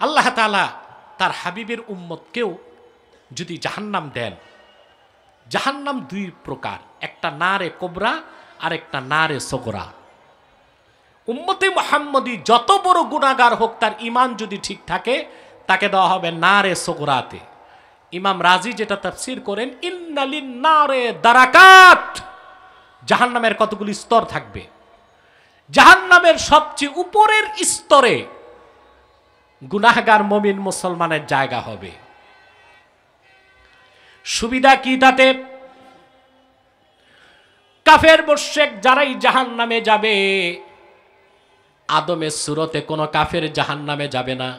আল্লাহ তাআলা তার হাবিবের উম্মতকেও যদি জাহান্নাম দেন, জাহান্নাম দুই প্রকার, একটা নারে কোবরা আর একটা নারে সগরা। উম্মতে মুহাম্মদী যত বড় গুনাহগার হোক, তার ঈমান যদি ঠিক থাকে তাকে দেওয়া হবে নারে সগরাতে। ইমাম রাজি যেটা তাফসীর করেন, ইন্নালিন নারে দারাকাত, জাহান্নামের কতগুলি স্তর থাকবে। জাহান্নামের সবচেয়ে উপরের স্তরে গুনাহগার মুমিন মুসলমানের জায়গা হবে। সুবিধা কি তাতে? কাফের মুশরিক যারাই জাহান্নামে যাবে, আদমের সুরতে কোনো কাফের জাহান্নামে যাবে না,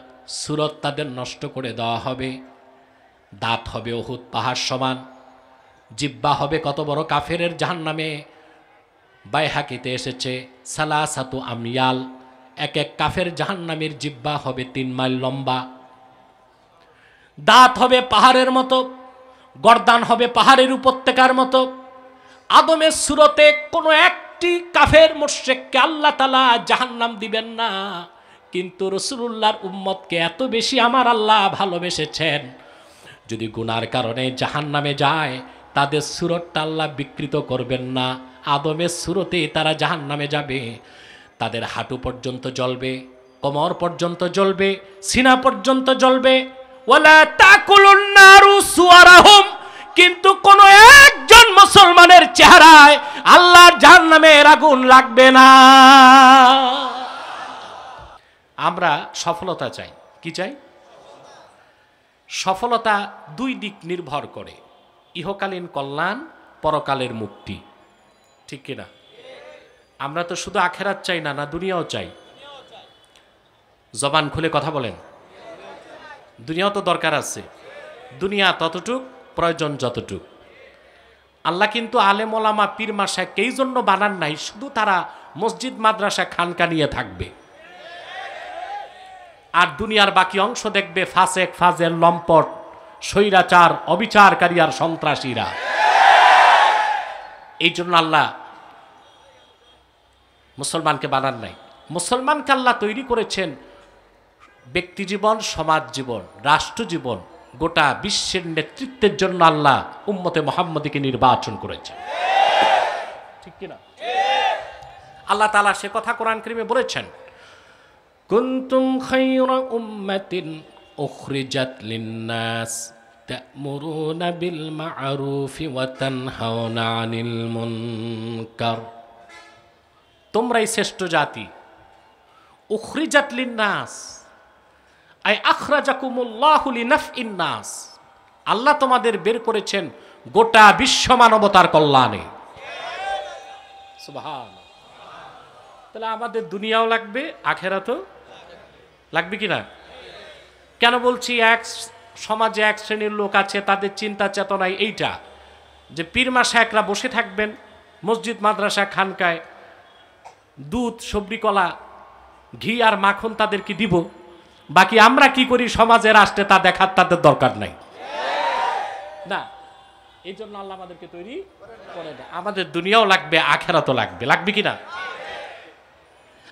সুরত তাদের নষ্ট করে দেওয়া হবে। দাঁত হবে উহুদ পাহাড় সমান, জিহ্বা হবে কত বড় কাফেরের জাহান্নামে। বাইহাকিতে এসেছে সালাসাতু আময়াল, এক এক কাফের জাহান্নামের জিহ্বা হবে 3 মাইল লম্বা। দাঁত হবে পাহাড়ের মতো, গর্দান হবে পাহাড়ের উপত্যকার মতো। আদমের সুরতে কোনো একটি কাফের মুশরিককে আল্লাহ তাআলা জাহান্নাম দিবেন না, কিন্তু রাসূলুল্লাহর উম্মতকে এত বেশি আমার আল্লাহ ভালোবেসেছেন, যদি গুনার কারণে জাহান্নামে যায় তাদের সুরতটা আল্লাহ বিকৃত করবেন না। আদমের সুরতে তারা জাহান্নামে যাবে, তাদের হাঁটু পর্যন্ত জ্বলবে, কোমর পর্যন্ত জ্বলবে, সিনা পর্যন্ত জ্বলবে। ওয়ালা তাকুলুন নারু সুওয়ারাহুম, কিন্তু কোন একজন মুসলমানের চেহারায় আল্লাহর জাহান্নামের আগুন লাগবে না। আমরা সফলতা চাই। কি চাই? সফলতা দুই দিক নির্ভর করে, ইহকালীন কল্যাণ, পরকালের মুক্তি। ঠিক কিনা? আমরা তো শুধু আখেরাত চাই না, না দুনিয়াও চাই? জবান খুলে কথা বলেন। দুনিয়াও তো দরকার আছে, দুনিয়া ততটুক, প্রয়োজন যতটুক। আল্লাহ কিন্তু আলেম ওলামা পীর মাশায়েখ এই জন্য বানান নাই শুধু তারা মসজিদ মাদ্রাসা খানকা নিয়ে থাকবে, আর দুনিয়ার বাকি অংশ দেখবে ফাসেক ফাজেল লম্পট স্বৈরাচার অবিচারকারী আর সন্ত্রাসীরা। এই জন্য আল্লাহ মুসলমানকে বানান নাই। মুসলমানকে আল্লাহ তৈরি করেছেন ব্যক্তি জীবন, সমাজ জীবন, রাষ্ট্র জীবন, গোটা বিশ্বের নেতৃত্বের জন্য আল্লাহ উম্মতে মুহাম্মদীকে নির্বাচন করেছেন। ঠিক কিনা? আল্লাহ তাআলা সে কথা কোরআন কারীমে বলেছেন, কুনতুম খায়রা উম্মাতিন উখরিজাত লিন-নাস তা'মুরুনা বিল মা'রুফি ওয়া তানহাউনা আনিল মুনকার। তোমরাই শ্রেষ্ঠ জাতি। উখরিজাত লিন-নাস আই আখরাজাকুমুল্লাহু লিনাফইন নাস, আল্লাহ তোমাদের বের করেছেন গোটা বিশ্ব মানবতার কল্যাণে। সুবহানাল্লাহ। তাহলে আমাদের দুনিয়াও লাগবে, আখেরাতও লাগবে কিনা? কেন বলছি? এক সমাজে এক শ্রেণীর লোক আছে, তাদের চিন্তা চেতনায় এইটা যে পীর মাশায়েখরা বসে থাকবেন মসজিদ মাদ্রাসা খানকায়, দুধ সবরি কলা ঘি আর মাখন তাদেরকে দিব, বাকি আমরা কি করি সমাজে রাষ্ট্রে তা দেখার তাদের দরকার নাই। না, এই জন্য আল্লাহ আমাদেরকে তৈরি করে দেয়। আমাদের দুনিয়াও লাগবে, আখেরাতও লাগবে। লাগবে কিনা?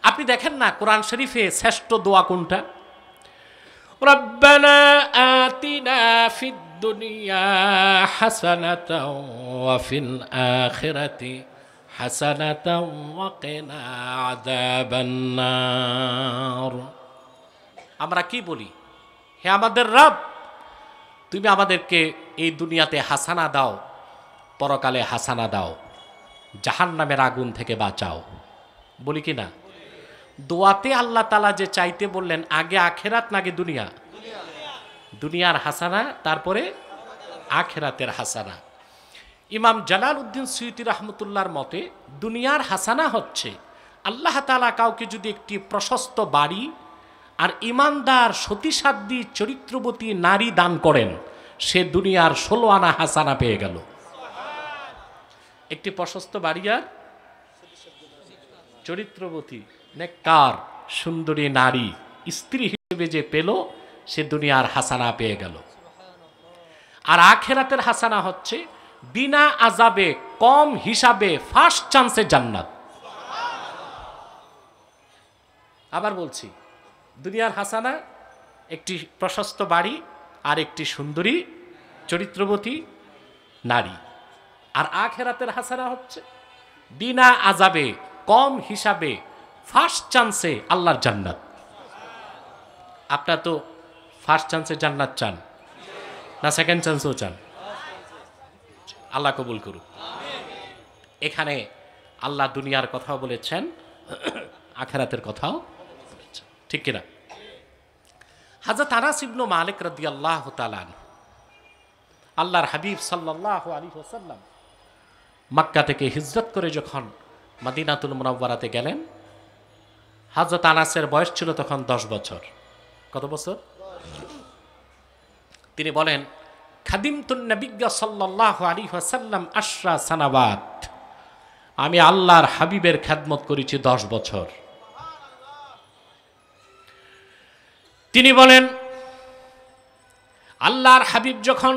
আপনি দেখেন না কোরআন শরীফে শ্রেষ্ঠ দোয়া কোনটা? রব্বানা আতিনা ফিদ দুনিয়া হাসানাতাও ওয়া ফিল আখিরাতি হাসানাতাও ওয়া কিনা আযাবান নার। আমরা কি বলি? হে আমাদের রব, তুমি আমাদেরকে এই দুনিয়াতে হাসানা দাও, পরকালে হাসানা দাও, জাহান্নামের আগুন থেকে বাঁচাও। বলি কি না? দোয়াতে আল্লাহ তাআলা যে চাইতে বললেন, আগে আখেরাত না আগে দুনিয়া? দুনিয়ার হাসানা, তারপরে আখেরাতের হাসানা। ইমাম জালালউদ্দিন সুয়ুতী রাহমাতুল্লাহর মতে দুনিয়ার হাসানা হচ্ছে আল্লাহ তাআলা কাউকে যদি একটি প্রশস্ত বাড়ি আর ইমানদার সতীসাধ্বী চরিত্রবতী নারী দান করেন, সে দুনিয়ার 16 আনা হাসানা পেয়ে গেল। একটি প্রশস্ত বাড়ি আর চরিত্রবতী নেককার সুন্দরী নারী স্ত্রী হিসেবে যে পেল, সে দুনিয়ার হাসানা পেয়ে গেল। আর আখেরাতের হাসানা হচ্ছে বিনা আযাবে, কম হিসাবে, ফার্স্ট চান্সে জান্নাত। আবার বলছি, দুনিয়ার হাসানা একটি প্রশস্ত বাড়ি আর একটি সুন্দরী চরিত্রবতী নারী। আর আখিরাতের হাসানা হচ্ছে বিনা আযাবে, কম হিসাবে, ফার্স্ট চান্সে আল্লাহর জান্নাত। আপনার তো ফার্স্ট চান্সে জান্নাত চান না সেকেন্ড চান্সও চান? আল্লাহ কবুল করুক। এখানে আল্লাহ দুনিয়ার কথাও বলেছেন, আখিরাতের কথাও বলেছেন, ঠিক কিনা? হযরত আনাস ইবনে মালিক রাদিয়াল্লাহু তাআলা আল্লাহর হাবিব সাল্লাল্লাহু আলাইহি ওয়াসাল্লাম মক্কা থেকে হিজরত করে যখন মদিনাতুল মুনাওয়ারাতে গেলেন, হযরত আনাসের বয়স ছিল তখন 10 বছর। কত বছর? তিনি বলেন, খাদিমতুন নবিয়্যা সাল্লাল্লাহু আলাইহি ওয়াসাল্লাম 10 সানাওয়াত, আমি আল্লাহর হাবিবের খেদমত করেছি 10 বছর। তিনি বলেন, আল্লাহর হাবিব যখন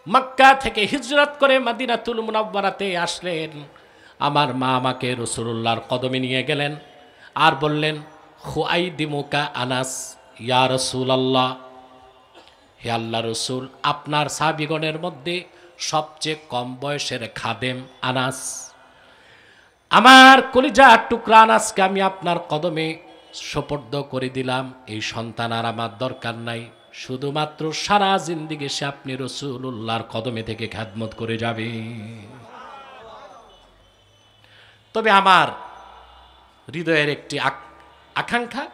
মক্কা থেকে হিজরত করে মদিনাতুল মুনাওয়ারাতে আসলেন, আমার মা আমাকে রাসূলুল্লাহর কদমে নিয়ে গেলেন আর বললেন, খুআইদিমুকা আনাস ইয়া রাসূলুল্লাহ, হে আল্লাহ রসুল, আপনার সাহাবীগণের মধ্যে সবচেয়ে কম বয়সের খাদেম আনাস, আমার কলিজার টুকরা আনাসকে আমি আপনার কদমে সোপর্দ করে দিলাম। এই সন্তান আর আমার দরকার নাই, শুধুমাত্র সারা জিন্দেগি সে আপনি রাসূলুল্লাহর কদমে থেকে খেদমত করে যাবে। তবে আমার হৃদয়ের একটি আকাঙ্ক্ষা,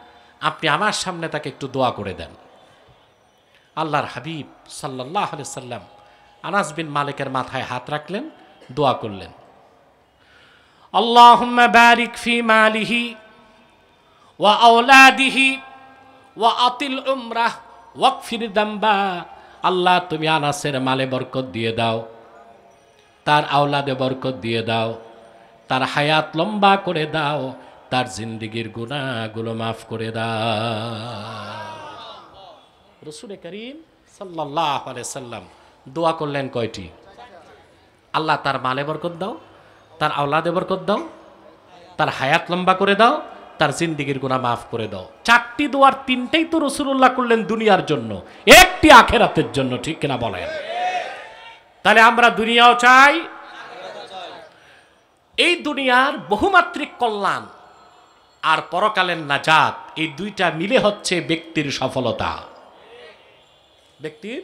আপনি আমার সামনে তাকে একটু দোয়া করে দেন। আল্লাহর হাবিব সাল্লাল্লাহু আলাইহি সাল্লাম আনাস বিন মালিকের মাথায় হাত রাখলেন, দোয়া করলেন, আল্লাহুম্মা বারিক ফি মালিহি ওয়া আওলাদিহি ওয়া আতিল উমরাহ ওয়াগফির দামবা। আল্লাহ তুমি আনাসের মালে বরকত দিয়ে দাও, তার আওলাদে বরকত দিয়ে দাও, তার হায়াত লম্বা করে দাও, তার জিন্দেগীর গুনাহগুলো মাফ করে দাও। রাসূল করিম সাল্লাল্লাহু আলাইহি সাল্লাম দোয়া করলেন কয়টি? আল্লাহ তার মালে বরকত দাও, তার আওলাদে বরকত দাও, তার হায়াত লম্বা করে দাও, তার জিন্দেগীর গুনাহ মাফ করে দাও। 4টি দোয়ার 3টেই তো রাসূলুল্লাহ করলেন দুনিয়ার জন্য, একটি আখিরাতের জন্য, ঠিক কিনা বলেন? তাহলে আমরা দুনিয়াও চাই, এই দুনিয়ার বহুমাত্রিক কল্যাণ আর পরকালের নাজাত, এই দুইটা মিলে হচ্ছে ব্যক্তির সফলতা। ব্যক্তির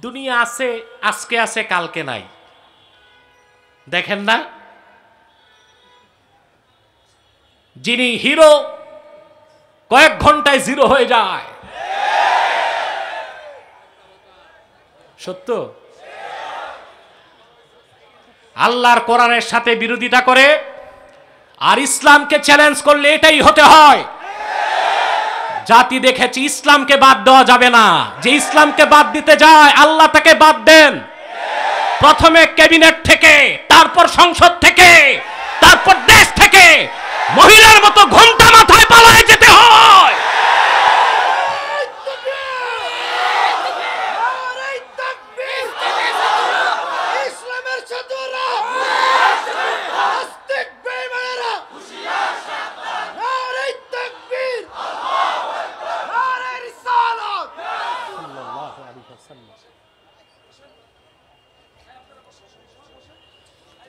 দুনিয়া আছে, আজকে আছে, কালকে নাই। দেখেন না, যিনি হিরো কয়েক ঘন্টায় জিরো হয়ে যায়। সত্য? আল্লাহর কোরআনের সাথে বিরোধিতা করে আর ইসলামকে চ্যালেঞ্জ করলে এটাই হতে হয়। জাতি দেখেছি ইসলামকে বাদ দেওয়া যাবে না, যে ইসলামকে বাদ দিতে যায় আল্লাহ তাকে বাদ দেন। প্রথমে ক্যাবিনেট থেকে, তারপর সংসদ থেকে, তারপর দেশ থেকে মহিলার মতো ঘোমটা মাথায় পালায় যেতে হয়।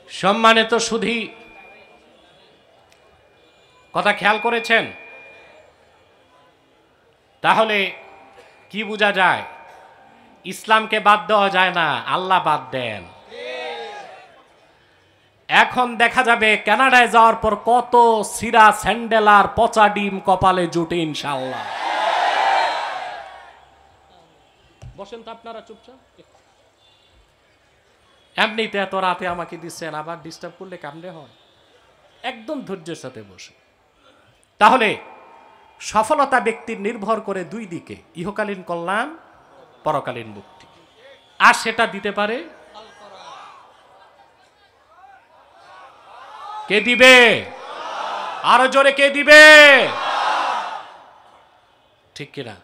সম্মানিত সুধী, কথা খেয়াল করেছেন? তাহলে কি বোঝা যায়? ইসলামকে বাদ দেওয়া যায় না, আল্লাহ বাদ দেন। এখন দেখা যাবে কানাডায় যাওয়ার পর কত সিরা স্যান্ডেল আর পচা ডিম কপালে জুটে ইনশাআল্লাহ। বসেন তো আপনারা চুপচাপ। এমনিতে এত রাতে আমাকে দিচ্ছেন, আবার ডিস্টার্ব করলে কামড়ে হয়। একদম ধৈর্যের সাথে বসে। তাহলে সফলতা ব্যক্তির নির্ভর করে দুই দিকে, ইহকালীন কল্যাণ, পরকালীন মুক্তি। আর সেটা দিতে পারে কে? দিবে? আরো জোরে কে দিবে? ঠিক কিনা?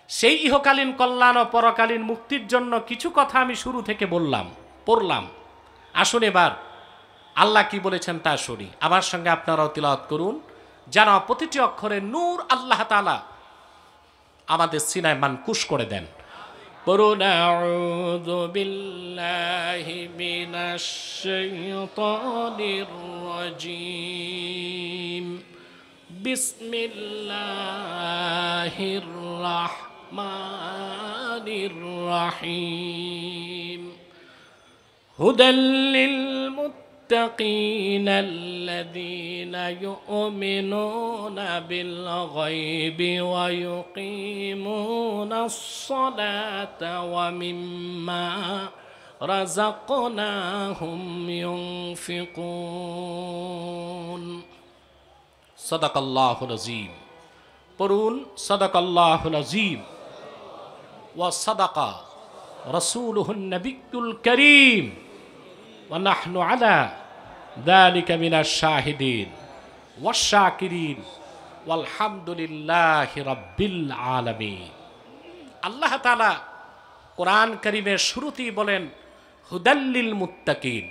সেই ইহকালীন কল্যাণ ও পরকালীন মুক্তির জন্য কিছু কথা আমি শুরু থেকে পড়লাম। আসুন এবার আল্লাহ কি বলেছেন তা শুনি। আমার সঙ্গে আপনারাও তিলাওয়াত করুন। যেন প্রতিটি অক্ষরে নূর আল্লাহ তাআলা আমাদের সিনায় মানকুশ করে দেন। বলুন আউযু বিল্লাহি মিনাশ শাইতানির রাজীম, বিসমিল্লাহির রাহমানির রাহিম। হুদাল লিল মুত্তাকিন আল্লাযীনা ইউমিনুনা বিল গায়বি ওয়া ইউকিমুনাস সালাতা ওয়া মিম্মা রাযাকনাহুম ইউনফিকুন। সাদাকাল্লাহুল আযীম। পড়ুন সাদাকাল্লাহুল আযীম ওয়া সাদাকা রাসূলুহুন নবিয়্যুল কারীম ওয়া নাহনু আলা যালিকা মিনাশ শাহিদিন ওয়াশ শাকিরিন ওয়াল হামদুলিল্লাহি রাব্বিল আলামিন। আল্লাহ তাআলা কোরআন কারীমের শুরুতেই বলেন হুদাল্লিল মুত্তাকিন।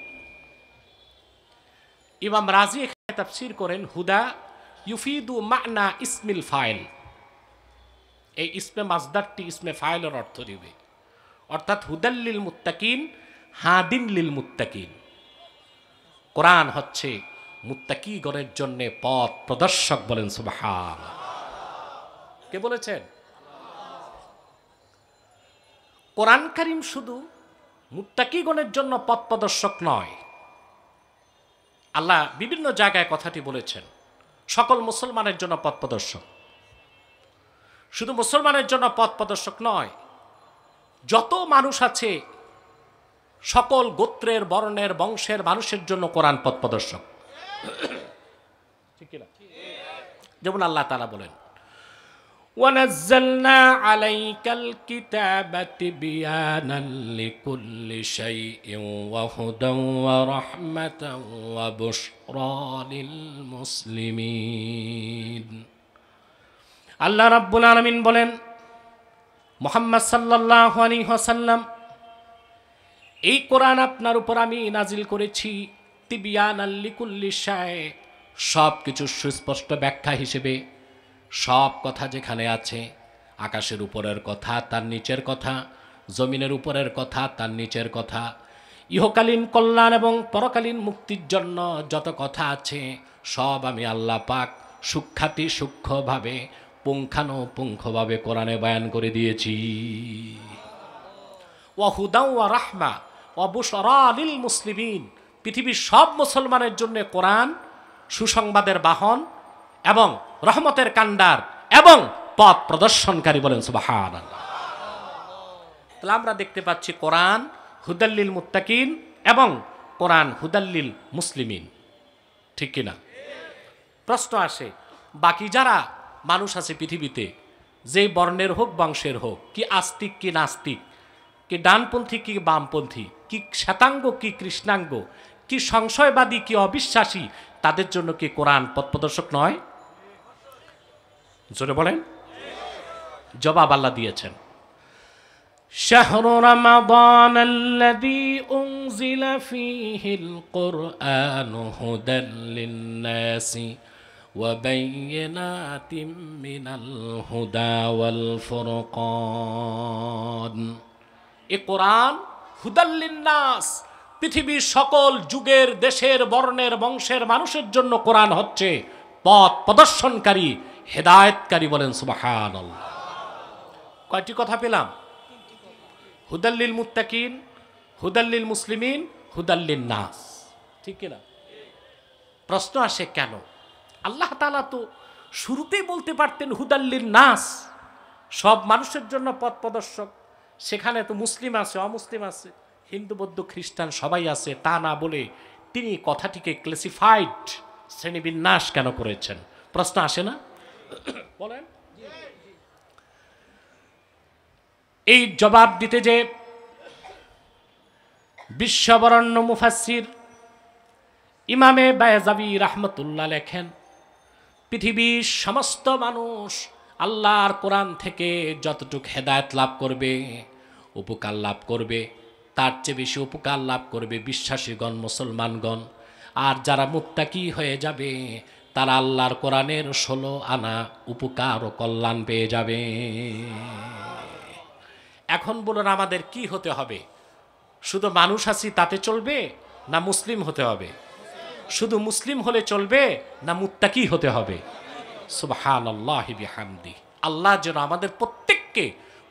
ইমাম রাজি এখানে তাফসীর করেন হুদা ইউফিদু মা'না ইসমিল ফাইল। এই ইসমে মাজদারটি ইসমে ফাইলের অর্থ দিবে, অর্থাৎ হুদাল্লিল মুত্তাকিন, হাদিন লিল মুত্তাকিন। কোরআন হচ্ছে মুত্তাকিগণের জন্য পথ প্রদর্শক। বলেন সুবহানাল্লাহ। কে বলেছেন? কোরআন কারীম শুধু মুত্তাকিগণের জন্য পথ প্রদর্শক নয়, আল্লাহ বিভিন্ন জায়গায় কথাটি বলেছেন সকল মুসলমানের জন্য পথ প্রদর্শক। শুধু মুসলমানের জন্য পথ প্রদর্শক নয়, যত মানুষ আছে সকল গোত্রের, বর্ণের, বংশের মানুষের জন্য কোরআন পথ প্রদর্শক। ঠিক কিনা? যেমন আল্লাহ তাআলা বলেন وَنَزَّلْنَا عَلَيْكَ الْكِتَابَ تِبْيَانًا لِكُلِّ شَيْءٍ وَهُدًى وَرَحْمَةً وَبُشْرَى لِلْمُسْلِمِينَ। আল্লাহ রাব্বুল আলামিন বলেন মুহাম্মদ সাল্লাল্লাহু আলাইহি ওয়াসাল্লাম, এই কোরআন আপনার উপর আমি নাজিল করেছি তিবয়ানাল লিকুল্লি শাই, সব কিছু সুস্পষ্ট ব্যাখ্যা হিসেবে। সব কথা যেখানে আছে, আকাশের উপরের কথা, তার নিচের কথা, জমিনের উপরের কথা, তার নিচের কথা, ইহকালীন কল্যাণ এবং পরকালীন মুক্তির জন্য যত কথা আছে সব আমি আল্লাহ পাক সূক্ষ্মাতি সূক্ষ্মভাবে, পুঙ্খানুপুঙ্খভাবে কোরআনে বয়ান করে দিয়েছি। ওয়া হুদা ওয়া রাহমা ওয়া বুশরা লিল মুসলিমিন, পৃথিবীর সব মুসলমানের জন্য কোরআন সুসংবাদের বাহন এবং রহমতের কান্ডার এবং পথ প্রদর্শনকারী। বলেন সুবহানাল্লাহ। তাহলে আমরা দেখতে পাচ্ছি কোরআন হুদাল্লিল মুত্তাকিন এবং কোরআন হুদাল্লিল মুসলিমিন। ঠিক কিনা? প্রশ্ন আসে, বাকি যারা মানুষ আছে পৃথিবীতে, যে বর্ণের হোক বংশের হোক, কি আস্তিক কি নাস্তিক, কি ডানপন্থী কি বামপন্থী, কি শ্বেতাঙ্গ কি কৃষ্ণাঙ্গ, কি সংশয়বাদী কি অবিশ্বাসী, তাদের জন্য কি কোরআন পথ প্রদর্শক নয়? জোরে বলেন। জবাব আল্লাহ দিয়েছেন, শাহরু রমাদান আল্লাযী উনজিলা ফীহিল কুরআনু হুদাল লিন-নাসি ওয়া বায়্যিনাতিম মিনাল হুদা ওয়াল ফুরকান। এ কোরআন হুদাল লিন-নাস, পৃথিবীর সকল যুগের, দেশের, বর্ণের, বংশের মানুষের জন্য কোরআন হচ্ছে পথ প্রদর্শনকারী, হেদায়েতকারী। বলেন সুবহানাল্লাহ। কয়টি কথা পেলাম? হুদাল্লিল মুত্তাকিন, হুদাল্লিল মুসলিমিন, হুদাল্লিন নাস। ঠিক কিনা? প্রশ্ন আসে কেন? আল্লাহ তাআলা তো শুরুতেই বলতে পারতেন হুদাল্লিন নাস, সব মানুষের জন্য পথ প্রদর্শক। সেখানে তো মুসলিম আছে, অমুসলিম আছে, হিন্দু বৌদ্ধ খ্রিস্টান সবাই আছে, তা না বলে তিনি কথাটিকে ক্লাসিফাইড, শ্রেণীবিন্যাস কেন করেছেন? প্রশ্ন আসে না? বলেন। এই জবাব দিতে যে বিশ্ববরণ্য মুফাসসির ইমামে বায়জাবি রাহমাতুল্লাহ লেখেন, পৃথিবীর সমস্ত মানুষ আল্লাহর কোরআন থেকে যতটুকু হেদায়েত লাভ করবে, উপকার লাভ করবে, তার চেয়ে বেশি উপকার লাভ করবে বিশ্বাসীগণ, মুসলমানগণ। আর যারা মুত্তাকি হয়ে যাবে তারা আল্লাহর কোরআনের 16 আনা উপকার ও কল্যাণ পেয়ে যাবে। এখন বলুন আমাদের কি হতে হবে? শুধু মানুষ আছি তাতে চলবে, না মুসলিম হতে হবে? শুধু মুসলিম হলে চলবে, না মুত্তাকি হতে হবে? সুবহানাল্লাহি বিহামদি। আল্লাহ যেন আমাদের প্রত্যেককে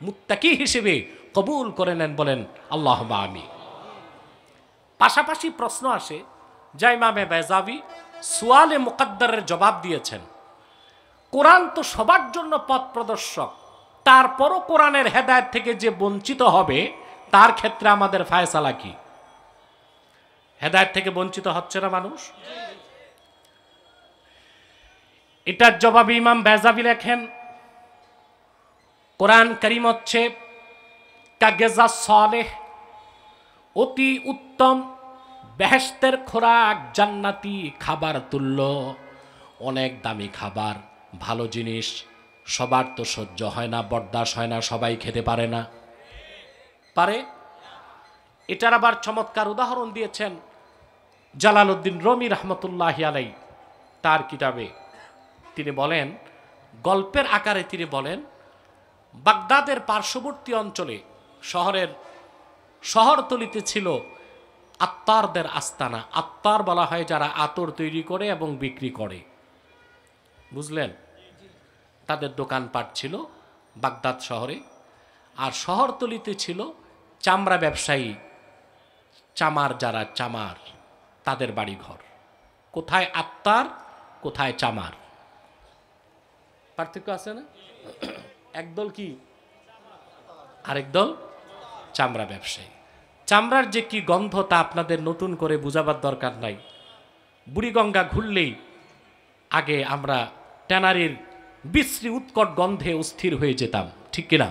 মুত্তাকি হিসেবে কবুল করে নেন, বলেন আল্লাহুম্মা আমিন। পাশাপাশি প্রশ্ন আসে, যা ইমামে বাইজাবি সুয়ালে মুকদ্দারের জবাব দিয়েছেন, কোরআন তো সবার জন্য পথ প্রদর্শক, তারপরও কোরআনের হেদায়েত থেকে যে বঞ্চিত হবে তার ক্ষেত্রে আমাদের ফায়সালা কি? হেদায়েত থেকে বঞ্চিত হচ্ছে না মানুষ? এটার জবাবে ইমাম বাইজাবি লেখেন, কোরআন কারীম হচ্ছে কাগেজা সালেহ, অতি উত্তম বেহেশতের খোরাক, জান্নাতি খাবার তুল্য। অনেক দামি খাবার, ভালো জিনিস সবার তো সহ্য হয় না, বরদাস্ত হয় না, সবাই খেতে পারে না। পারে? এটার আবার চমৎকার উদাহরণ দিয়েছেন জালালউদ্দিন রুমি রহমতুল্লাহি আলাই তার কিতাবে। তিনি বলেন, গল্পের আকারে তিনি বলেন, বাগদাদের পার্শ্ববর্তী অঞ্চলে শহরতলিতে ছিল আত্তারদের আস্তানা। আত্তার বলা হয় যারা আতর তৈরি করে এবং বিক্রি করে, বুঝলেন? তাদের দোকানপাট ছিল বাগদাদ শহরে। আর শহরতলিতে ছিল চামড়া ব্যবসায়ী, চামার যারা চামার, তাদের বাড়িঘর। কোথায় আত্তার, কোথায় চামার, পার্থক্য আছে না? একদল কি, আরেকদল চামড়া ব্যবসায়ী। চামড়ার যে কি গন্ধ তা আপনাদের নতুন করে বুঝাবার দরকার নাই। বুড়িগঙ্গা ঘুরলেই আগে আমরা ট্যানারির বিশ্রী উৎকট গন্ধে অস্থির হয়ে যেতাম, ঠিক কিনা?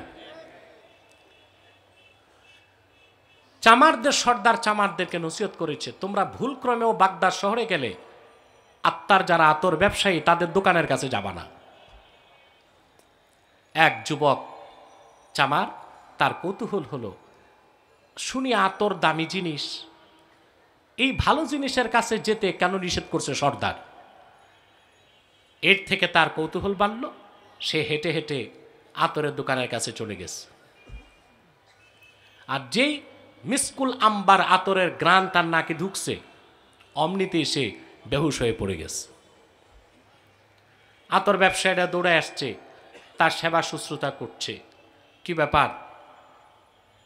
চামারদের সর্দার চামারদেরকে নসিহত করেছে, তোমরা ভুলক্রমেও বাগদাদ শহরে গেলে আত্মার যারা আতর ব্যবসায়ী তাদের দোকানের কাছে যাবা না। এক যুবক চামার, তার কৌতূহল হলো, শুনি আতর দামি জিনিস, এই ভালো জিনিসের কাছে যেতে কেন নিষেধ করছে সর্দার? এর থেকে তার কৌতূহল বাড়ল, সে হেঁটে হেঁটে আতরের দোকানের কাছে চলে গেছে। আর যেই মিসকুল আম্বার আতরের গ্রান তার নাকে ঢুকছে, অমনিতে সে বেহুশ হয়ে পড়ে গেছে। আতর ব্যবসায়ীরা দৌড়ে আসছে, তার সেবা শুশ্রূষা করছে। কি ব্যাপার,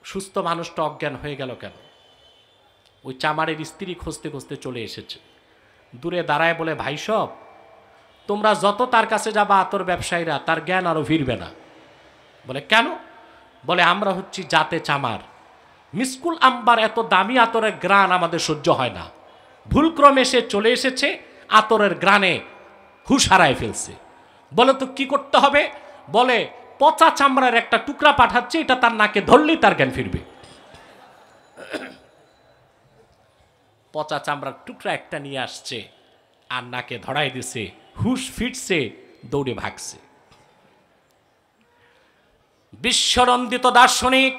সুস্থ মানুষটা অজ্ঞান হয়ে গেল কেন? ওই চামারের স্ত্রী খুঁজতে খুঁজতে চলে এসেছে, দূরে দাঁড়ায় বলে, ভাই সব, তোমরা যত তার কাছে যাবা আতর ব্যবসায়ীরা, তার জ্ঞান আরো ফিরবে না। বলে কেন? বলে আমরা হচ্ছি জাতে চামার, মিসকুল আম্বার এত দামি আতরের গ্রান আমাদের সহ্য হয় না। ভুলক্রমে সে চলে এসেছে, আতরের গ্রানে হুঁশ হারায় ফেলছে। বলে তো কি করতে হবে? বলে পচা চামড়ার একটা টুকরা পাঠাচ্ছে, এটা তার নাকে ধরলেই তার জ্ঞান ফিরবে। পচা চামড়ার টুকরা একটা নিয়ে আসছে, আর নাকে ধরাই দিছে, হুঁশ ফিরছে, দৌড়ে ভাগছে। বিশ্বনন্দিত দার্শনিক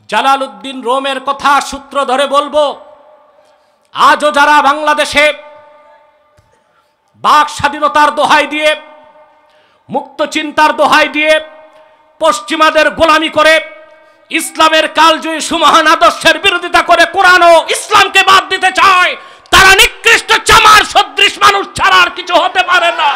জালালউদ্দিন রুমের কথা সূত্র ধরে বলবো, আজও যারা বাংলাদেশে বাক স্বাধীনতার দোহাই দিয়ে, মুক্ত চিন্তার দোহাই দিয়ে পশ্চিমাদের গোলামি করে, ইসলামের কালজয়ী সুমহান আদর্শের বিরোধিতা করে কোরআন ও ইসলামকে বাদ দিতে চায়, তারা নিকৃষ্ট চামার সদৃশ মানুষ ছাড়া আর কিছু হতে পারে না।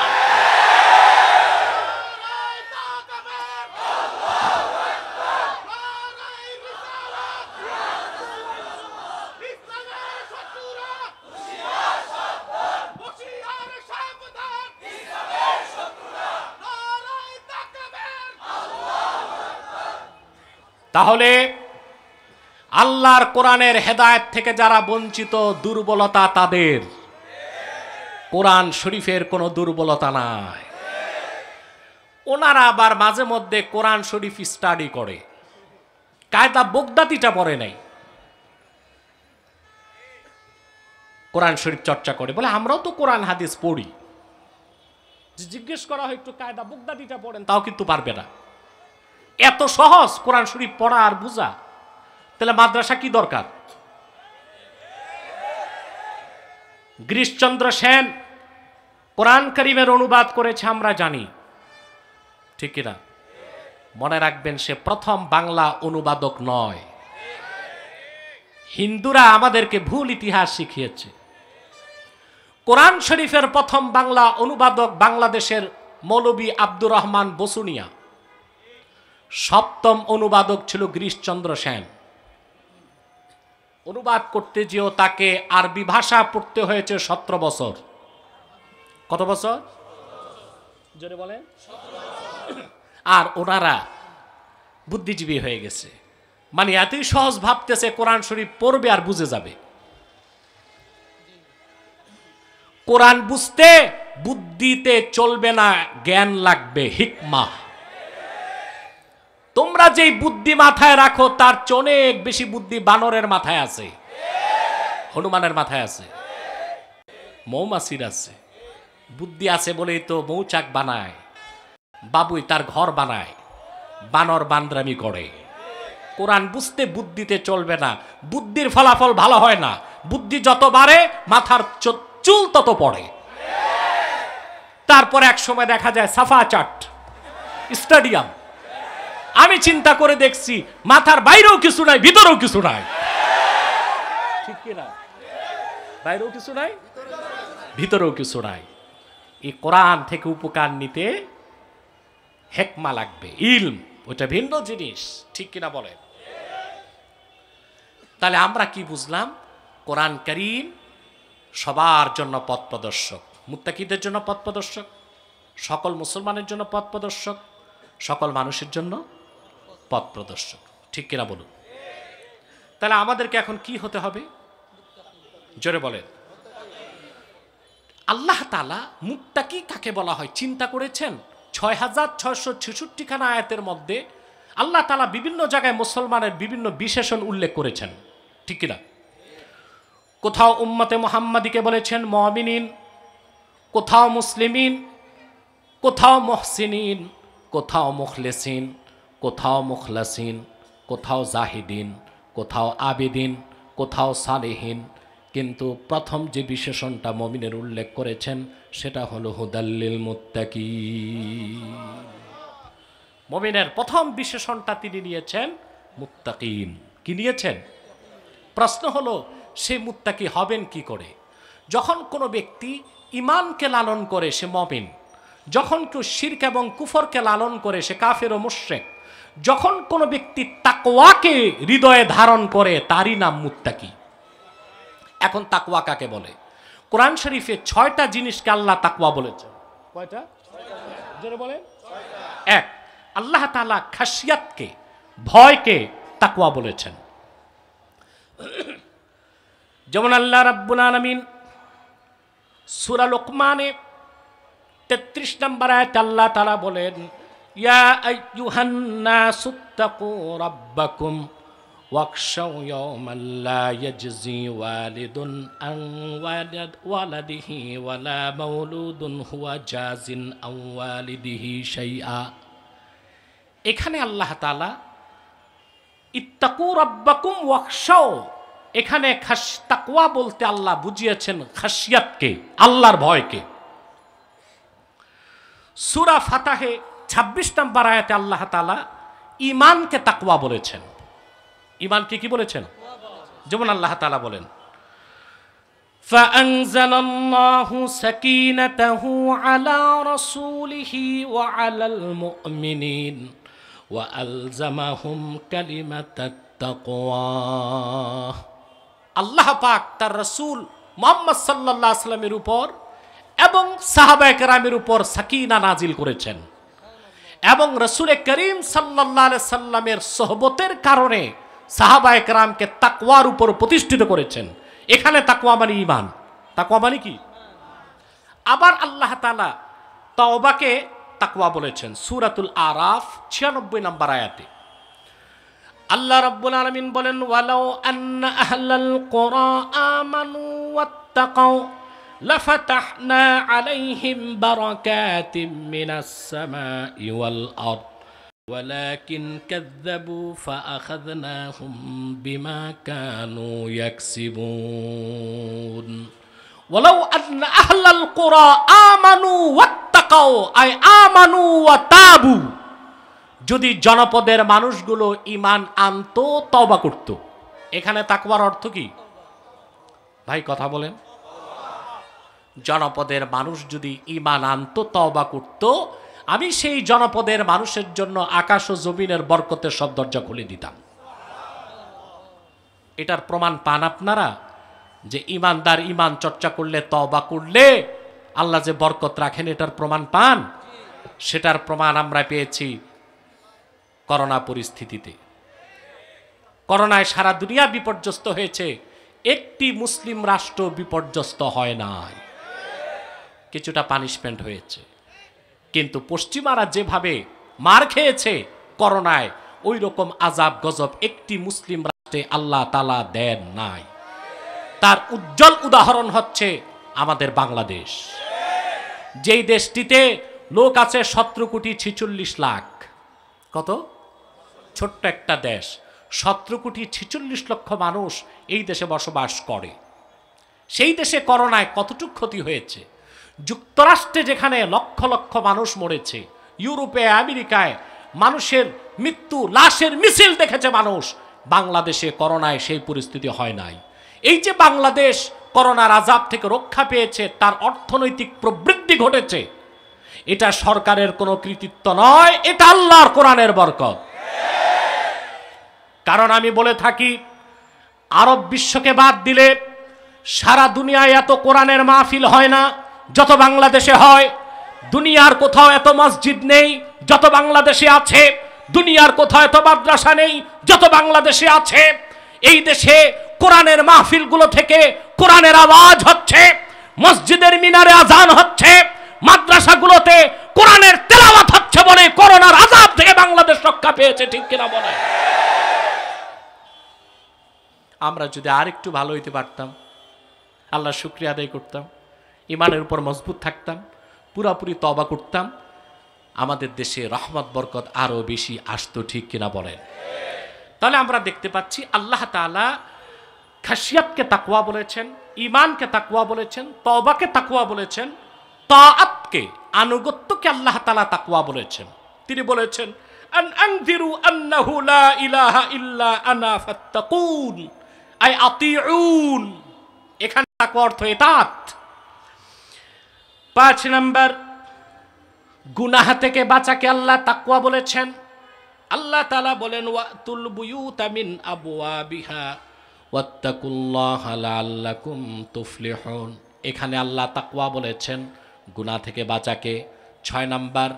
তাহলে আল্লাহর কোরআনের হেদায়েত থেকে যারা বঞ্চিত, দুর্বলতা তাদের, কোরআন শরীফের কোনো দুর্বলতা নাই। ওনারা আবার মাঝে মধ্যে কোরআন শরীফ স্টাডি করে, কায়দা বগদাদিটা পড়ে নাই, কোরআন শরীফ চর্চা করে। বলে আমরাও তো কোরআন হাদিস পড়ি। জিজ্ঞেস করা হয় একটু কায়দা বগদাদিটা পড়েন, তাও কিন্তু পারবে না। এত সহজ কোরআন শরীফ পড়া আর বুঝা, তাহলে মাদ্রাসা কি দরকার? গিরিশচন্দ্র সেন কোরআন কারীমের অনুবাদ করেছে আমরা জানি, ঠিক কিনা? মনে রাখবেন, সে প্রথম বাংলা অনুবাদক নয়। হিন্দুরা আমাদেরকে ভুল ইতিহাস শিখিয়েছে। কোরআন শরীফের প্রথম বাংলা অনুবাদক বাংলাদেশের মৌলভী আব্দুর রহমান বসুনিয়া। সপ্তম অনুবাদক ছিল গিরিশচন্দ্র সেন। অনুবাদ করতে যেও তাকে আরবি ভাষা পড়তে হয়েছে 17 বছর। কত বছর? জোরে বলেন। আর ওনারা বুদ্ধিজীবী হয়ে গেছে, মানে এতই সহজ ভাবতেছে কোরআন শরীফ পড়বে আর বুঝে যাবে। কোরআন বুঝতে বুদ্ধিতে চলবে না, জ্ঞান লাগবে, হিকমা। তোমরা যেই বুদ্ধি মাথায় রাখো তার চেয়ে অনেক বেশি বুদ্ধি বানরের মাথায় আছে, হনুমানের মাথায় আছে, মৌমাছির আছে। বুদ্ধি আছে বলেই তো মৌচাক বানায়, বাবুই তার ঘর বানায়, বানর বান্দ্রামি করে। কোরআন বুঝতে বুদ্ধিতে চলবে না, বুদ্ধির ফলাফল ভালো হয় না। বুদ্ধি যত বাড়ে মাথার চুল তত পড়ে। তারপর এক সময় দেখা যায় সাফা চাট স্টেডিয়াম। আমি চিন্তা করে দেখছি মাথার বাইরেও কিছু নাই, ভিতরেও কিছু নাই, ঠিক কিনা? বাইরেও কিছু নাই, ভিতরেও কিছু নাই। এই কোরআন থেকে উপকার নিতে হেকমা লাগবে, ইলম, ওটা ভিন্ন জিনিস, ঠিক কিনা বলেন? তাহলে আমরা কি বুঝলাম? কোরআন কারীম সবার জন্য পথ প্রদর্শক, মুত্তাকিদের জন্য পথ প্রদর্শক, সকল মুসলমানের জন্য পথ প্রদর্শক, সকল মানুষের জন্য পথ প্রদর্শক, ঠিক কিনা বলুন? তাহলে আমাদেরকে এখন কি হতে হবে? জোরে বলেন। আল্লাহ তাআলা মুত্তাকি কাকে বলা হয় চিন্তা করেছেন? 6666 খানা আয়াতের মধ্যে আল্লাহ তাআলা বিভিন্ন জায়গায় মুসলমানের বিভিন্ন বিশেষণ উল্লেখ করেছেন, ঠিক কিনা? কোথাও উম্মতে মুহাম্মাদিকে বলেছেন মুমিনিন, কোথাও মুসলিমিন, কোথাও মুহসিনিন, কোথাও মুখলিসিন, কোথাও মুখলাসিন, কোথাও জাহিদিন, কোথাও আবিদিন, কোথাও সালেহিন। কিন্তু প্রথম যে বিশেষণটা মুমিনের উল্লেখ করেছেন সেটা হলো হুদাল্লিল মুত্তাকিন। মুমিনের প্রথম বিশেষণটা তিনি নিয়েছেন মুত্তাকিন। কি নিয়েছেন? প্রশ্ন হলো সে মুত্তাকি হবেন কি করে? যখন কোনো ব্যক্তি ঈমানকে লালন করে সে মুমিন, যখন কেউ শিরক এবং কুফরকে লালন করে সে কাফের ও মুশরিক, যখন কোনো ব্যক্তি তাকওয়াকে হৃদয়ে ধারণ করে তারই নাম মুত্তাকি। এখন তাকওয়া কাকে বলে? কোরআন শরীফে 6টা জিনিসকে আল্লাহ তাকওয়া বলেছেন। কয়টা? জোরে বলেন। 1, আল্লাহ তাআলা খাশিয়াতকে, ভয়কে তাকওয়া বলেছেন। যেমন আল্লাহ রাব্বুল আলামিন সূরা লোকমানে 33 নম্বর আয়াতে আল্লাহ তাআলা বলেন, ইয়া আইয়ুহান নাসুত্তাকু রাব্বাকুম ওয়াখশাউ ইয়াওমান লা ইয়াজজি ওয়ালিদুন আন ওয়ালাদিহি ওয়ালা মাওলুদুন হুয়া জাজিন আন ওয়ালিদিহি শাইআ। এখানে আল্লাহ তাআলা ইত্তাকু রাব্বাকুম ওয়াখশাউ, এখানে তাকওয়া বলতে আল্লাহ বুঝিয়েছেন খাশিয়াতকে, আল্লাহর ভয়কে। সূরা ফাতাহে 26 নম্বর আয়াতে আল্লাহ তাআলা ঈমানকে তাকওয়া বলেছেন। ঈমানকে কি বলেছেন? যেমন আল্লাহ তাআলা বলেন, ফাআনজালাল্লাহু সাকিনাতাহু আলা রাসূলিহি ওয়া আলাল মুমিনিন ওয়া আলজামাহুম কালিমাতাত তাকওয়া। আল্লাহ পাক তার রাসূল মুহাম্মদ সাল্লাল্লাহু আলাইহি ওয়াসাল্লামের উপর এবং সাহাবায়ে কেরামের উপর সাকিনা নাজিল করেছেন এবং রাসূল করিম সাল্লাল্লাহু আলাইহি সাল্লামের সোহবতের কারণে সাহাবায়ে কেরামকে তাকওয়ার উপর প্রতিষ্ঠিত করেছেন। এখানে তাকওয়া মানে ঈমান। তাকওয়া মানে কি? আবার আল্লাহ তাআলা তাওবাকে তাকওয়া বলেছেন সূরাতুল আরাফ 96 নম্বর আয়াতে। আল্লাহ রাব্বুল আলামিন বলেন, ওয়ালাউ আন্না আহলাল কুরা আমানু ওয়াত্তাকাউ লাফাতাহনা আলাইহিম বারাকাতিম মিনাস সামাই ওয়াল আরদ ওয়ালাকিন কাযযাবু ফাআখাযনাহুম বিমা কানু ইয়াকসিবুন ওয়ালাউ আন্না আহলাল কুরা আমানু ওয়াত্তাকাও আই আমানু ওয়া তাবু, যদি জনপদের মানুষগুলো ঈমান আনতো, তওবা করত। এখানে তাকওয়ার অর্থ কি ভাই, কথা বলেন? জনপদের মানুষ যদি ঈমান আনতো, তওবা করত, আমি সেই জনপদের মানুষের জন্য আকাশ ও জমিনের বরকতের সব দরজা খুলে দিতাম। এটার প্রমাণ পান আপনারা যে ঈমানদার ঈমান চর্চা করলে, তওবা করলে আল্লাহ যে বরকত রাখেন, এটার প্রমাণ পান? সেটার প্রমাণ আমরা পেয়েছি করোনা পরিস্থিতিতে। করোনায় সারা দুনিয়া বিপর্যস্ত হয়েছে, একটি মুসলিম রাষ্ট্র বিপর্যস্ত হয় নাই। কিছুটা পানিশমেন্ট হয়েছে, কিন্তু পশ্চিমারা যেভাবে মার খেয়েছে করোনায়, ওই রকম আজাব গজব একটি মুসলিম রাষ্ট্রে আল্লাহ তাআলা দেন নাই। তার উজ্জ্বল উদাহরণ হচ্ছে আমাদের বাংলাদেশ, যেই দেশটিতে লোক আছে 17,46,00,000। কত? ছোট্ট একটা দেশ, 17,46,00,000 মানুষ এই দেশে বসবাস করে। সেই দেশে করোনায় কতটুকু ক্ষতি হয়েছে। যুক্তরাষ্ট্রে যেখানে লক্ষ লক্ষ মানুষ মরেছে, ইউরোপে আমেরিকায় মানুষের মৃত্যু, লাশের মিছিল দেখেছে মানুষ, বাংলাদেশে করোনায় সেই পরিস্থিতি হয় নাই। এই যে বাংলাদেশ করোনার আযাব থেকে রক্ষা পেয়েছে, তার অর্থনৈতিক প্রবৃদ্ধি ঘটেছে, এটা সরকারের কোনো কৃতিত্ব নয়, এটা আল্লাহর কোরআনের বরকত। কারণ আমি বলে থাকি, আরব বিশ্বকে বাদ দিলে সারা দুনিয়ায় এত কোরআনের মাহফিল হয় না যত বাংলাদেশে হয়। দুনিয়ার কোথাও এত মসজিদ নেই যত বাংলাদেশে আছে। দুনিয়ার কোথাও এত মাদ্রাসা নেই যত বাংলাদেশে আছে। এই দেশে কোরআনের মাহফিলগুলো থেকে কোরআনের আওয়াজ হচ্ছে, মসজিদের মিনারে আজান হচ্ছে, মাদ্রাসাগুলোতে কোরআনের তেলাওয়াত হচ্ছে বলে করোনার আযাব থেকে বাংলাদেশ রক্ষা পেয়েছে। ঠিক কিনা বলে? আমরা যদি আরেকটু ভালো হইতে পারতাম, আল্লাহর শুকরিয়া আদায় করতাম, ঈমানের উপর মজবুত থাকতাম, পুরাপুরি তওবা করতাম, আমাদের দেশে রহমত বরকত আরো বেশি আসতো। ঠিক কিনা বলেন? তাহলে আমরা দেখতে পাচ্ছি আল্লাহ তাআলা খাশিয়াতকে তাকওয়া বলেছেন, ঈমানকে তাকওয়া বলেছেন, তওবাকে তাকওয়া বলেছেন, তাআতকে আনুগত্যকে আল্লাহ তাআলা তাকওয়া বলেছেন। তিনি বলেছেন আন আনযিরু আন্নাহু লা ইলাহা ইল্লা আনা ফাত্তাকুন আই আতিউন। এখানে তাকওয়া অর্থ ইতাআত। 5 নাম্বার, গুনাহ থেকে বাঁচাকে আল্লাহ তাকওয়া বলেছেন। আল্লাহ তাআলা বলেন ওয়াতুল বুয়ুতা মিন আবওয়াবিহা ওয়াত্তাকুল্লাহা লাআল্লাকুম তুফলিহুন। এখানে আল্লাহ তাকওয়া বলেছেন, গুনাহ থেকে বাঁচাকে। 6 নাম্বার,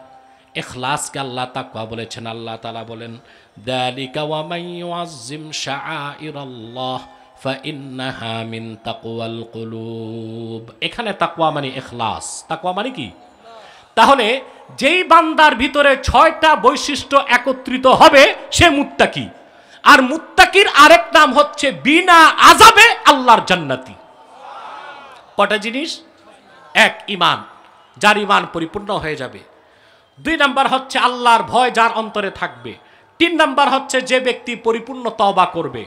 ইখলাসকে আল্লাহ তাকওয়া বলেছেন। আল্লাহ তাআলা বলেন যালিকা ওয়া মান ইউআজ্জিম শাআইরাল্লাহ ফাইন্নাহা মিন তাকওয়াল কুলুব। এখানে তাকওয়া মানে ইখলাস। তাকওয়া মানে কি? তাহলে যেই বান্দার ভিতরে 6টা বৈশিষ্ট্য একত্রিত হবে সে মুত্তাকি। আর মুত্তাকির আরেক নাম হচ্ছে বিনা আযাবে আল্লাহর জান্নাতি। কটা জিনিস? 1, ঈমান, যার ঈমান পরিপূর্ণ হয়ে যাবে। 2 নাম্বার হচ্ছে আল্লাহর ভয় যার অন্তরে থাকবে। 3 নাম্বার হচ্ছে যে ব্যক্তি পরিপূর্ণ তওবা করবে।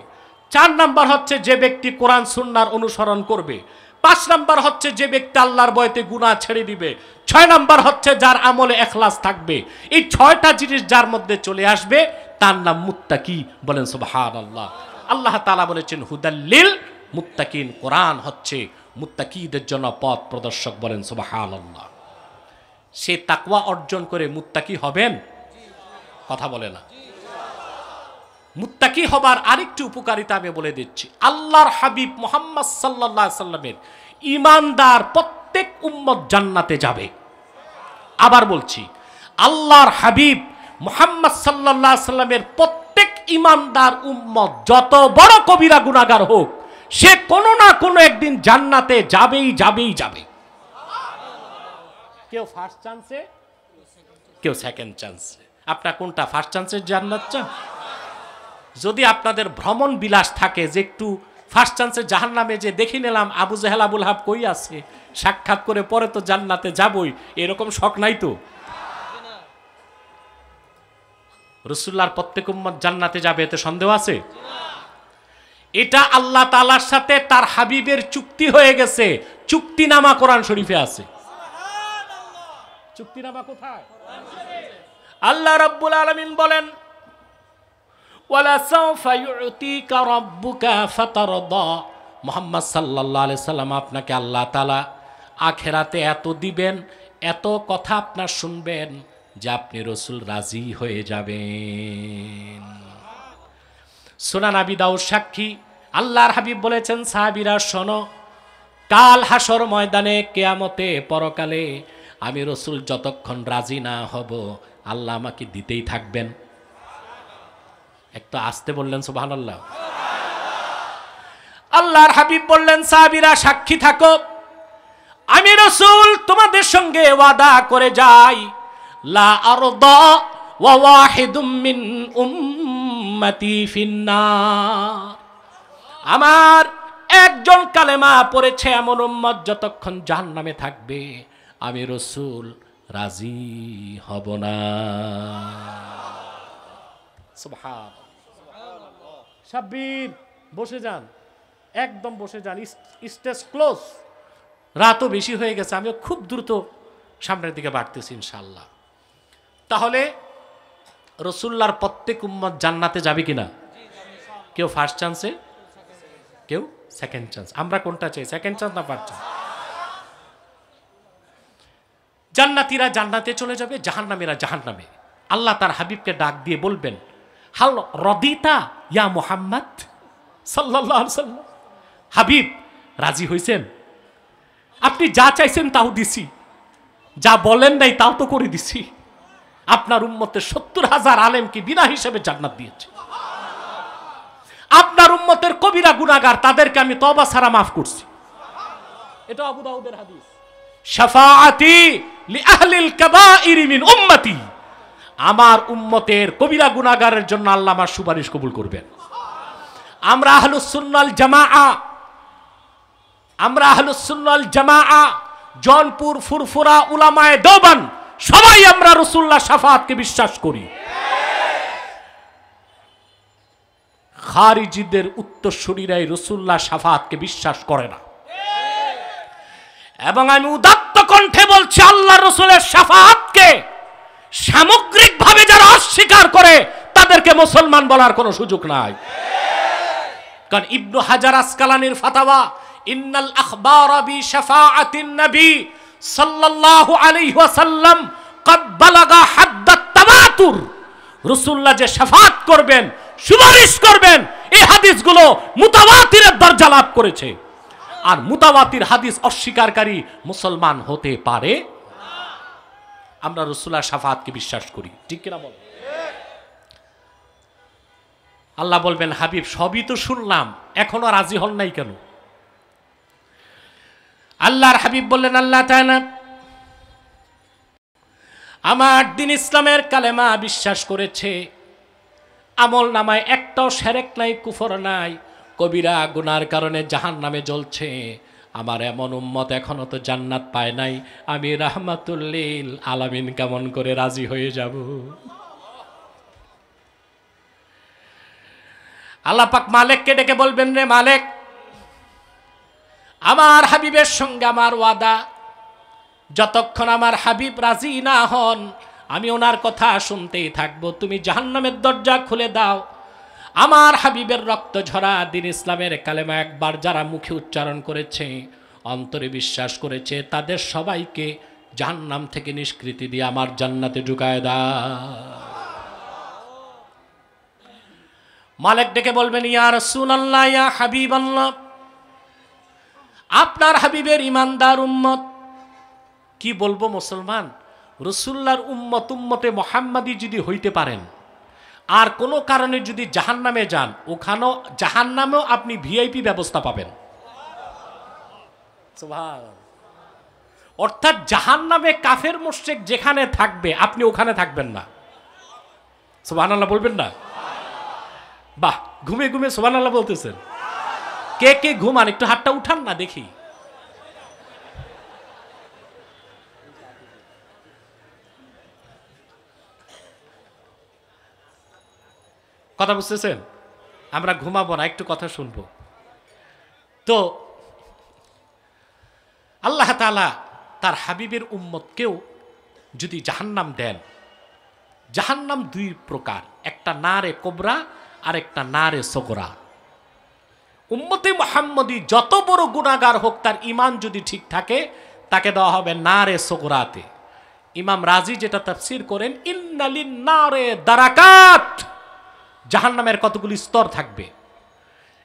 4 নাম্বার হচ্ছে যে ব্যক্তি কোরআন সুন্নাহর অনুসরণ করবে। 5 নাম্বার হচ্ছে যে ব্যক্তি আল্লাহর ভয়তে গুনাহ ছেড়ে দিবে। 6 নাম্বার হচ্ছে যার আমলে ইখলাস থাকবে। এই 6টা জিনিস যার মধ্যে চলে আসবে তার নাম মুত্তাকি। বলেন সুবহানাল্লাহ। আল্লাহ তাআলা বলেছেন হুদাল্লিল মুত্তাকিন, কোরআন হচ্ছে মুত্তাকিদের জন্য পথ প্রদর্শক। বলেন সুবহানাল্লাহ। সে তাকওয়া অর্জন করে মুত্তাকি হবেন? কথা বলে না। মুত্তাকি হবার আরেকটি উপকারিতা আমি বলে দিচ্ছি। আল্লাহর হাবিব মুহাম্মদ সাল্লাল্লাহু আলাইহি সাল্লামের ঈমানদার প্রত্যেক উম্মত জান্নাতে যাবে। আবার বলছি, আল্লাহর হাবিব মুহাম্মদ সাল্লাল্লাহু আলাইহি সাল্লামের প্রত্যেক ঈমানদার উম্মত যত বড় কবিরা গুনাহগার হোক, সে কোনো না কোনো একদিন জান্নাতে যাবেই যাবেই যাবে। কেউ ফার্স্ট চান্সে, কেউ সেকেন্ড চান্সে। আপনার কোনটা? ফার্স্ট চান্সের জান্নাত চান? যদি আপনাদের ভ্রমণ বিলাস থাকে যে একটু ফার্স্ট চান্সে জাহান্নামে যে দেখে নিলাম আবু জেহেল আবুল হাব কই আছে, সাক্ষাৎ করে পরে তো জান্নাতে যাবই, এরকম শখ নাই তো? রাসূলুল্লাহর প্রত্যেক উম্মত জান্নাতে যাবে এতে সন্দেহ আছে? এটা আল্লাহ তাআলার সাথে তার হাবিবের চুক্তি হয়ে গেছে, চুক্তিনামা কোরআন শরীফে আছে। চুক্তিনামা কোথায়? আল্লাহ রাব্বুল আলামিন বলেন ওয়ালা সাওফা ইউতিকা রাব্বুকা ফাতারদা। মুহাম্মদ সাল্লাল্লাহু আলাইহি সাল্লাম, আপনাকে আল্লাহ তাআলা আখিরাতে এত দিবেন, এত কথা আপনার শুনবেন যে আপনি রাসূল রাজি হয়ে যাবেন। সুনান আবি দাউদ সাক্ষী, আল্লাহর হাবিব বলেছেন, সাহাবীরা শোনো, কাল হাসর ময়দানে, কিয়ামতে, পরকালে আমি রাসূল যতক্ষণ রাজি না হব আল্লাহ আমাকে দিতেই থাকবেন। একটু আস্তে বললেন সুবহানাল্লাহ। আল্লাহর হাবিব বললেন, সাহাবীরা সাক্ষী থাকো, আমি রাসূল তোমাদের সঙ্গে ওয়াদা করে যাই, লা আরদা ওয়া ওয়াহিদুম মিন উম্মতি ফিন্নার। আমার একজন কালেমা পড়েছে এমন উম্মত যতক্ষণ জাহান্নামে থাকবে আমি রাসূল রাজি হব না। সুবহানাল্লাহ। সাব্বির বসে যান, একদম বসে যান, স্টেজ ক্লোজ। রাতও বেশি হয়ে গেছে, আমিও খুব দ্রুত সামনের দিকে বাড়তেছি ইনশাআল্লাহ। তাহলে রাসূলুল্লাহর প্রত্যেক উম্মত জান্নাতে যাবে কিনা? কেউ ফার্স্ট চান্সে, কেউ সেকেন্ড চান্স। আমরা কোনটা চাই, সেকেন্ড চান্স না ফার্স্ট চান্স? জান্নাতীরা জান্নাতে চলে যাবে, জাহান্নামীরা জাহান্নামে। আল্লাহ তার হাবিবকে ডাক দিয়ে বলবেন, হাল রদিতা ইয়া মুহাম্মদ সাল্লাল্লাহু আলাইহি ওয়াসাল্লাম, হাবিব রাজি হইছেন? আপনি যা চাইছেন তাও দিছি, যা বলেন নাই তাও তো করে দিছি। আপনার উম্মতের ৭০,০০০ আলেমকে বিনা হিসেবে জান্নাত দিয়েছে। আপনার উম্মতের কবিরা গুনাহগার, তাদেরকে আমি তওবা ছাড়া মাফ করছি। এটা আবু দাউদের হাদিস। শাফাআতি লি আহলিল কাবাইরি মিন উম্মতি, আমার উম্মতের কবিরা গুনাহগারের জন্য আল্লাহ আমার সুপারিশ কবুল করবেন। আমরা আহলুস সুন্নাহ ওয়াল জামাআ, আমরা আহলুস সুন্নাহ ওয়াল জামাআ, জৌনপুর, ফুরফুরা, উলামায়ে দেওবন্দ সবাই আমরা রাসূলুল্লাহ শাফাআতকে বিশ্বাস করি। খারিজিদের উত্তরসূরিরাই রাসূলুল্লাহ শাফাআতকে বিশ্বাস করে না। এবং আমি উদাত্ত কণ্ঠে বলছি, আল্লাহ রাসূলের শাফাআতকে সামগ্রিকভাবে যারা অস্বীকার করে তাদেরকে মুসলমান বলার কোনো সুযোগ নাই। কারণ ইবনু হাজার আসকালানির ফাতাওয়া, ইন্নাল আখবারা বি শাফাআতিন নবী সাল্লাল্লাহু আলাইহি ওয়াসাল্লাম ক্বাদ বালাগা হাদ্দাত তাওয়াতুর, রাসূলুল্লাহ যে শাফাআত করবেন, সুপারিশ করবেন, এই হাদিসগুলো মুতাওয়াতিরের দরজা লাভ করেছে। আর মুতাওয়াতির হাদিস অস্বীকারী মুসলমান হতে পারে না। আমরা রাসূলুল্লাহ শাফাআতকে বিশ্বাস করি, ঠিক কিনা বল? আল্লাহ বলবেন, হাবিব সবই তো শুনলাম, এখনো রাজি হন নাই কেন? আল্লাহর হাবিব বললেন, আল্লাহ তাআলা আমার দিন ইসলামের কালেমা বিশ্বাস করেছে, আমল নামায় একটাও শিরক নাই, কুফর নাই, কবিরা গুনার কারণে জাহান্নামে জ্বলছে। আমার এমন উম্মত এখনো তো জান্নাত পায় নাই, আমি রাহমাতুল লিল আলামিন কেমন করে রাজি হয়ে যাব? আল্লাহ পাক মালিককে ডেকে বলবেন, রে মালিক, আমার হাবিবের সঙ্গে আমার ওয়াদা, যতক্ষণ আমার হাবিব রাজি না হন আমি ওনার কথা শুনতেই থাকবো। তুমি জাহান্নামের দরজা খুলে দাও। আমার হাবিবের রক্ত ঝরা দিন ইসলামের কালেমা একবার যারা মুখে উচ্চারণ করেছে, অন্তরে বিশ্বাস করেছে, তাদের সবাইকে জাহান্নাম থেকে নিষ্কৃতি দিয়ে আমার জান্নাতে ঢুকায় দাও। মালিক ডেকে বলবেন, ইয়া রাসূলুল্লাহ, ইয়া হাবিবাল্লাহ, আপনার হাবিবের ইমানদার উম্মত। কি বলবো মুসলমান, রাসূলুল্লাহর উম্মত, উম্মতে মুহাম্মাদি যদি হইতে পারেন, আর কোনো কারণে যদি জাহান্নামে যান, ওখানেও জাহান্নামেও আপনি ভিআইপি ব্যবস্থা পাবেন। সুবহানাল্লাহ। অর্থাৎ জাহান্নামে কাফের মুশরিক যেখানে থাকবে আপনি ওখানে থাকবেন না। সুবহানাল্লাহ বলবেন না? বাহ, ঘুমে ঘুমে সুবহানাল্লাহ বলতেছেন। কে কে ঘুমান, একটু হাতটা উঠান না দেখি। কথা বুঝতেছেন? আমরা ঘুমাবো না, একটু কথা শুনবো। তো আল্লাহ তাআলা তার হাবিবের উম্মতকেও যদি জাহান্নাম দেন, জাহান্নাম দুই প্রকার, একটা নারে কোবরা আর একটা নারে সগরা। উম্মতে মুহাম্মদী যত বড় গুনাহগার হোক, তার ঈমান যদি ঠিক থাকে তাকে দেওয়া হবে নারে সগরাতে। ইমাম রাজি যেটা তাফসীর করেন, ইন্নালিন নারে দারাকাত, জাহান্নামের কতগুলি স্তর থাকবে।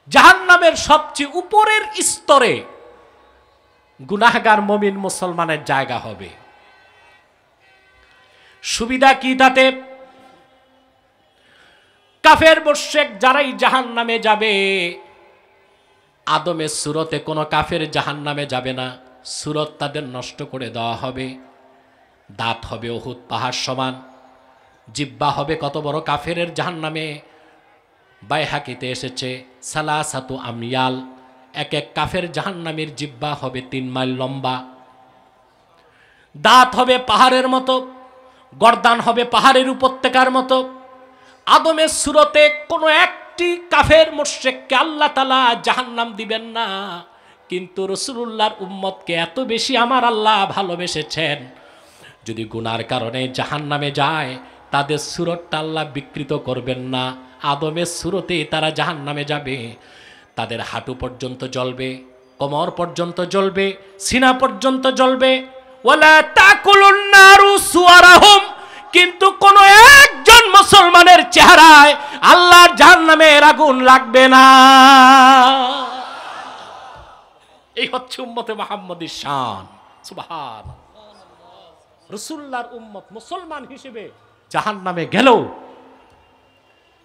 জাহান্নামের সবচেয়ে উপরের স্তরে গুনাহগার মুমিন মুসলমানের জায়গা হবে। সুবিধা কি তাতে? কাফের মুশরিক যারাই জাহান্নামে যাবে, আদমের সুরতে কোনো কাফের জাহান্নামে যাবে না, সুরত তাদের নষ্ট করে দেওয়া হবে। দাঁত হবে উহুদ পাহাড় সমান, জিহ্বা হবে কত বড় কাফের জাহান্নামে। বাইহাকিতে এসেছে সালাসাতু আময়াল, এক এক কাফের জাহান্নামের জিহ্বা হবে 3 মাইল লম্বা। দাঁত হবে পাহাড়ের মতো, গর্দান হবে পাহাড়ের উপত্যকার মতো। আদমের সুরতে কোনো একটি কাফের মুশরিককে আল্লাহ তাআলা জাহান্নাম দিবেন না, কিন্তু রাসূলুল্লাহর উম্মতকে এত বেশি আমার আল্লাহ ভালোবেসেছেন, যদি গুনার কারণে জাহান্নামে যায় তাদের সুরতটা আল্লাহ বিকৃত করবেন না। আদমের সুরতে তারা জাহান্নামে যাবে, তাদের হাঁটু পর্যন্ত জ্বলবে, কোমর পর্যন্ত জ্বলবে, সিনা পর্যন্ত জ্বলবে। ওয়ালা তাকুলুন নারু সুওয়ারাহুম, কিন্তু কোন একজন মুসলমানের চেহারায় আল্লাহর জাহান্নামের আগুন লাগবে না। এই হচ্ছে উম্মতে মুহাম্মদীর শান। সুবহানাল্লাহ। রাসূলুল্লাহর উম্মত মুসলমান হিসেবে জাহান্নামে গেলেও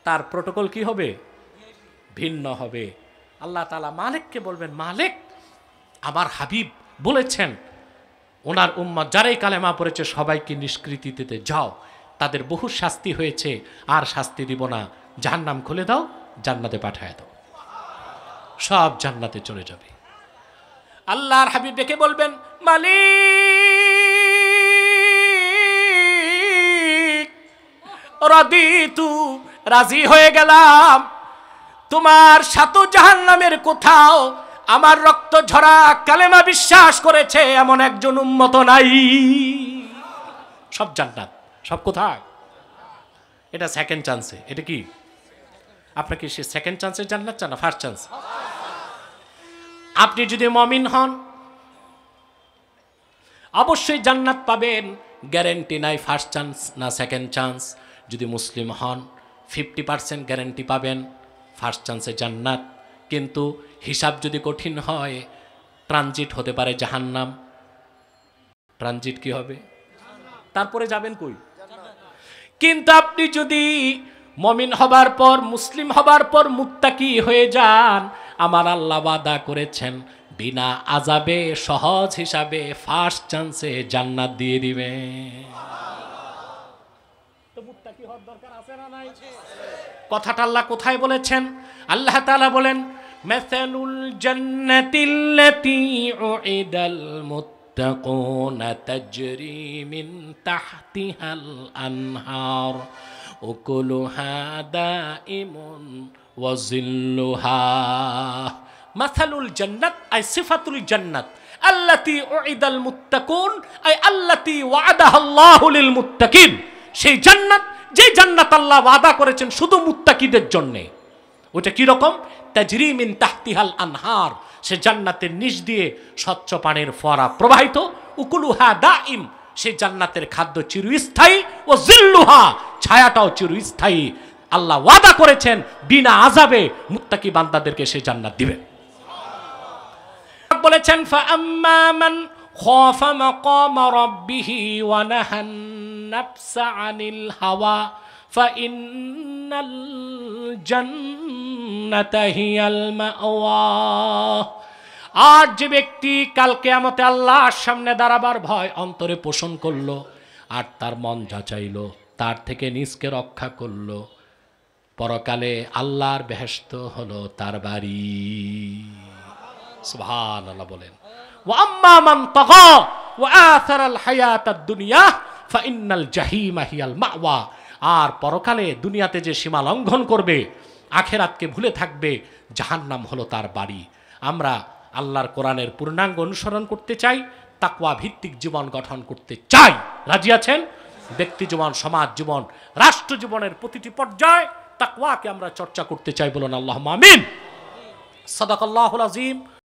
তার প্রটোকল কি হবে? ভিন্ন হবে। আল্লাহ তাআলা মালিককে বলবেন, মালিক আমার হাবিব বলেছেন ওনার উম্মত যারাই কালেমা পড়েছে সবাইকে নিষ্কৃতি দিতে যাও, তাদের বহু শাস্তি হয়েছে, আর শাস্তি দিব না, জাহান্নাম খুলে দাও, জান্নাতে পাঠায় দাও, সব জান্নাতে চলে যাবে। আল্লাহর হাবিব ডেকে বলবেন, মালিক রাদিতু, রাজি হয়ে গেলাম, তোমার সাতু জাহান্নামের কোথাও আমার রক্ত ঝরা কালেমা বিশ্বাস করেছে এমন একজন উম্মত নাই, সব জান্নাত। সব কোথায়? এটা সেকেন্ড চান্সে। এটা কি আপনাকে সে সেকেন্ড চান্সের জান্নাত চান না ফার্স্ট চান্স? আপনি যদি মুমিন হন অবশ্যই জান্নাত পাবেন, গ্যারান্টি নাই ফার্স্ট চান্স না সেকেন্ড চান্স। যদি মুসলিম হন 50% গ্যারান্টি পাবেন ফার্স্ট চান্সে জান্নাত, কিন্তু হিসাব যদি কঠিন হয় ট্রানজিট হতে পারে জাহান্নাম। ট্রানজিট কি হবে? তারপরে যাবেন কই? কিন্তু আপনি যদি মুমিন হবার পর, মুসলিম হবার পর মুত্তাকি হয়ে যান, আমার আল্লাহ ওয়াদা করেছেন বিনা আযাবে সহজ হিসাবে ফার্স্ট চান্সে জান্নাত দিয়ে দিবে। তো মুত্তাকি হওয়ার দরকার আছে না নাই? কথাটা আল্লাহ কোথায় বলেছেন? আল্লাহ তাআলা বলেন, মাসালুল জান্নাতিল্লাতী উইদাল মুত্তাকুনা তাজরি মিন তাহতিহাল আনহার উকুলুহা দাইমুন ওয়া জিল্লুহা। মাসালুল জান্নাত আই সিফাতুল জান্নাত আল্লাতী উইদাল মুত্তাকুন আই আল্লাতী ওয়াদাহাল্লাহু লিল মুত্তাকিন। সেই জান্নাত, যে জান্নাত আল্লাহ ওয়াদা করেছেন শুধু মুত্তাকিদের জন্য। ওটা কি রকম? তাজরি মিন তাহতিহাল আনহার, সে জান্নাতের নিচ দিয়ে স্বচ্ছ পানির ফোয়ারা প্রবাহিত। উকুলুহা দাইম, সেই জান্নাতের খাদ্য চিরস্থায়ী। ও জিল্লুহা, ছায়াটাও চিরস্থায়ী। আল্লাহ ওয়াদা করেছেন বিনা আযাবে মুত্তাকি বান্দাদেরকে সে জান্নাত দিবেন। বলেছেন ফাআম্মা মান খাফা মাকামা রাব্বিহি ওয়া নাহান নাফসা আনিল হাওয়া ফাইন্নাল জান্নাতা হিয়াল মাওয়া। আর যে ব্যক্তি কাল কিয়ামতে আল্লাহর সামনে দাঁড়াবার ভয় অন্তরে পোষণ করলো, আর তার মন যাচাইলো, তার থেকে নিজকে রক্ষা করলো, পরকালে আল্লাহর বেহেশত হলো তার বাড়ি। সুবহানাল্লাহ বলেন। ওয়া আম্মা মান তাগা ওয়া আথারাল হায়াতাদ দুনিয়া ফাইন্নাল জাহিমা হিয়াল মাওয়া। আর পরকালে দুনিয়াতে যে সীমা লঙ্ঘন করবে, আখেরাতকে ভুলে থাকবে, জাহান্নাম হলো তার বাড়ি। আমরা আল্লাহর কোরআনের পূর্ণাঙ্গ অনুসরণ করতে চাই, তাকওয়া ভিত্তিক জীবন গঠন করতে চাই। রাজি আছেন? ব্যক্তি জীবন, সমাজ জীবন, রাষ্ট্র জীবনের প্রতিটি পর্যায়ে তাকওয়াকে আমরা চর্চা করতে চাই। বলুন আল্লাহুম্মা আমিন। সাদাকাল্লাহুল আযীম।